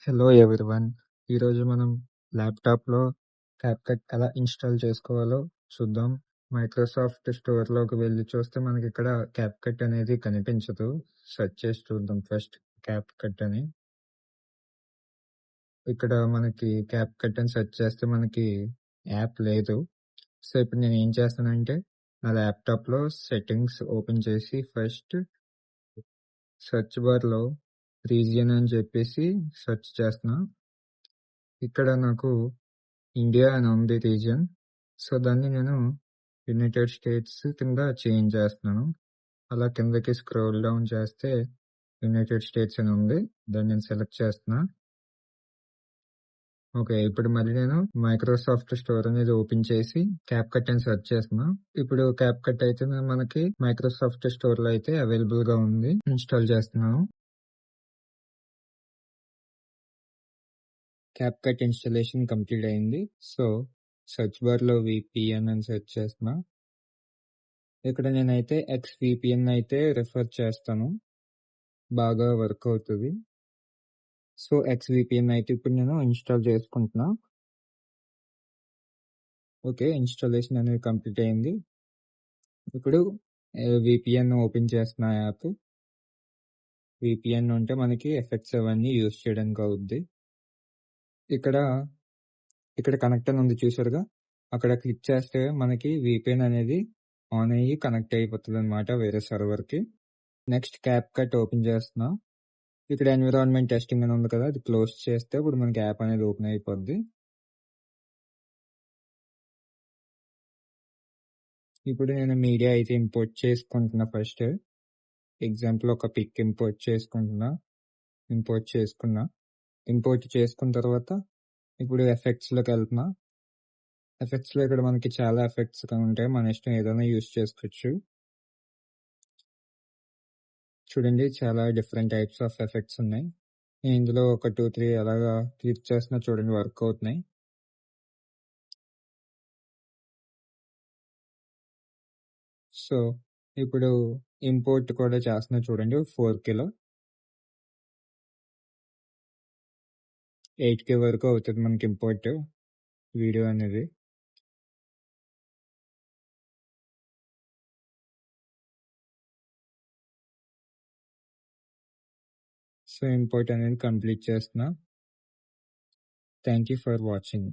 Hello everyone. ఈరోజు మనం ల్యాప్‌టాప్‌లో క్యాప్‌కట్ ఎలా ఇన్‌స్టాల్ చేసుకోవాలో చూద్దాం. మైక్రోసాఫ్ట్ స్టోర్‌లోకి వెళ్లి చూస్తే మనకిక్కడ క్యాప్‌కట్ అనేది కనిపించదు. సెర్చ్ చేసి చూద్దాం ఫస్ట్ క్యాప్‌కట్ అని. ఇక్కడ మనకి క్యాప్‌కట్ అని సెర్చ్ చేస్తే మనకి యాప్ లేదు. సో, ఇప్పుడు నేను ఏం చేస్తానంటే నా ల్యాప్‌టాప్‌లో సెట్టింగ్స్ ఓపెన్ చేసి ఫస్ట్ సెర్చ్ బార్‌లో రీజియన్ అని చెప్పేసి సెర్చ్ చేస్తున్నా. ఇక్కడ నాకు ఇండియా అని ఉంది రీజియన్. సో, దాన్ని నేను యునైటెడ్ స్టేట్స్ కింద చేంజ్ చేస్తున్నాను. అలా కిందకి స్క్రోల్ డౌన్ చేస్తే యునైటెడ్ స్టేట్స్ అని ఉంది. దాన్ని నేను సెలెక్ట్ చేస్తున్నా. ఓకే. ఇప్పుడు మళ్ళీ నేను మైక్రోసాఫ్ట్ స్టోర్ అనేది ఓపెన్ చేసి క్యాప్‌కట్ అని సెర్చ్ చేస్తున్నా. ఇప్పుడు క్యాప్‌కట్ అయితే మనకి మైక్రోసాఫ్ట్ స్టోర్‌లో అయితే అవైలబుల్‌గా ఉంది. ఇన్‌స్టాల్ చేస్తున్నాను. క్యాప్‌కట్ ఇన్‌స్టాలేషన్ కంప్లీట్ అయింది. సో, సెర్చ్ బార్‌లో వీపీఎన్ అని సెర్చ్ చేస్తున్నా. ఇక్కడ నేనైతే ఎక్స్‌విపిఎన్ అయితే రిఫర్ చేస్తాను. బాగా వర్క్ అవుతది. సో, ఎక్స్‌విపిఎన్ అయితే ఇప్పుడు నేను ఇన్‌స్టాల్ చేసుకుంటున్నా. ఓకే. ఇన్‌స్టాలేషన్ అనేది కంప్లీట్ అయింది. ఇప్పుడు వీపీఎన్ ఓపెన్ చేస్తున్నా యాప్. వీపీఎన్ ఉంటే మనకి ఎఫెక్ట్స్ అవన్నీ యూజ్ చేయడానికి అవుద్ది. ఇక్కడ, ఇక్కడ కనెక్ట్ అని ఉంది చూసారుగా? అక్కడ క్లిక్ చేస్తే మనకి వీపీఎన్ అనేది ఆన్ అయ్యి కనెక్ట్ అయిపోతదనమాట వేరే సర్వర్‌కి. నెక్స్ట్ క్యాప్‌కట్ ఓపెన్ చేస్తున్నా. ఇక్కడ ఎన్విరాన్మెంట్ టెస్టింగ్ అని ఉంది కదా! అది క్లోజ్ చేస్తే ఇప్పుడు మనకి యాప్ అనేది ఓపెన్ అయిపోద్ది. ఇప్పుడు నేను మీడియా అయితే ఇంపోర్ట్ చేసుకుంటున్నా ఫస్ట్. ఎగ్జాంపుల్ ఒక పిక్ ఇంపోర్ట్ చేసుకుంటున్నా. ఇంపోర్ట్ చేసుకున్నా. ఇంపోర్ట్ చేసుకున్న తర్వాత ఇప్పుడు ఎఫెక్ట్స్‌లోకి వెళ్తున్నా. ఎఫెక్ట్స్‌లో ఇక్కడ మనకి చాలా ఎఫెక్ట్స్ ఉంటాయి. మన ఇష్టం ఏదైనా యూజ్ చేసుకోవచ్చు. చూడండి చాలా డిఫరెంట్ టైప్స్ ఆఫ్ ఎఫెక్ట్స్ ఉన్నాయి. నేను ఇందులో ఒక 2, 3 అలాగా క్లిక్ చేస్తున్నా చూడండి వర్క్ అవుతున్నాయి. సో, ఇప్పుడు ఇంపోర్ట్ కూడా చేస్తున్నా చూడండి 4Kలో. 8K వరకు అవుతది మనకి ఇంపోర్ట్ వీడియో అనేది. సో, ఇంపోర్ట్ అనేది కంప్లీట్ చేస్తున్నా. Thank you for watching.